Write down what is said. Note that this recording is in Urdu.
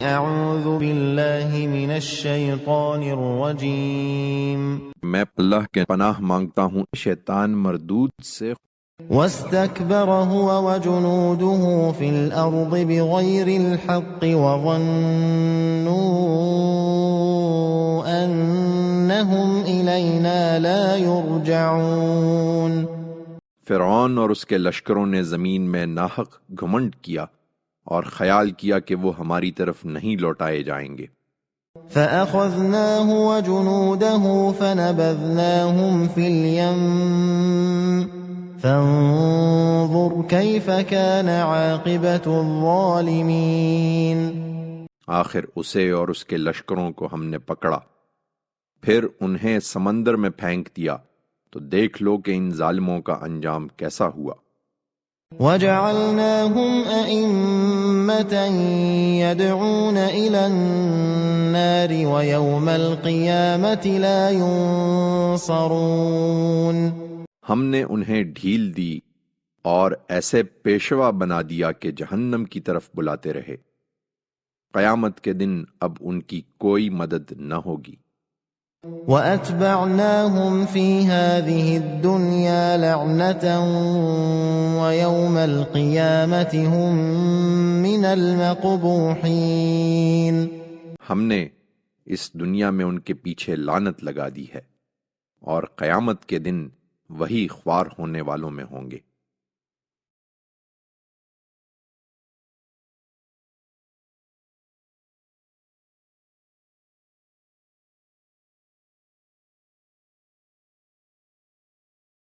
اعوذ باللہ من الشیطان الرجیم میں اللہ کے پناہ مانگتا ہوں شیطان مردود سے۔ واستكبر هو وجنوده في الأرض بغير الحق وظنوا أنهم إلينا لا يرجعون۔ فرعون اور اس کے لشکروں نے زمین میں ناحق گھمنڈ کیا اور خیال کیا کہ وہ ہماری طرف نہیں لوٹائے جائیں گے۔ فأخذناه وجنوده فنبذناهم في اليم فانظر كيف كان عاقبة الظالمين۔ آخر اسے اور اس کے لشکروں کو ہم نے پکڑا، پھر انہیں سمندر میں پھینک دیا، تو دیکھ لو کہ ان ظالموں کا انجام کیسا ہوا۔ وَجَعَلْنَاهُمْ أَئِمَّةً يَدْعُونَ إِلَى النَّارِ وَيَوْمَ الْقِيَامَةِ لَا يُنصَرُونَ۔ ہم نے انہیں ڈھیل دی اور ایسے پیشوا بنا دیا کہ جہنم کی طرف بلاتے رہے، قیامت کے دن اب ان کی کوئی مدد نہ ہوگی۔ وَأَتْبَعْنَاهُمْ فِي هَذِهِ الدُّنْيَا لَعْنَةً وَيَوْمَ الْقِيَامَةِ هُمْ مِنَ الْمَقْبُوحِينَ۔ ہم نے اس دنیا میں ان کے پیچھے لعنت لگا دی ہے، اور قیامت کے دن وہی خوار ہونے والوں میں ہوں گے۔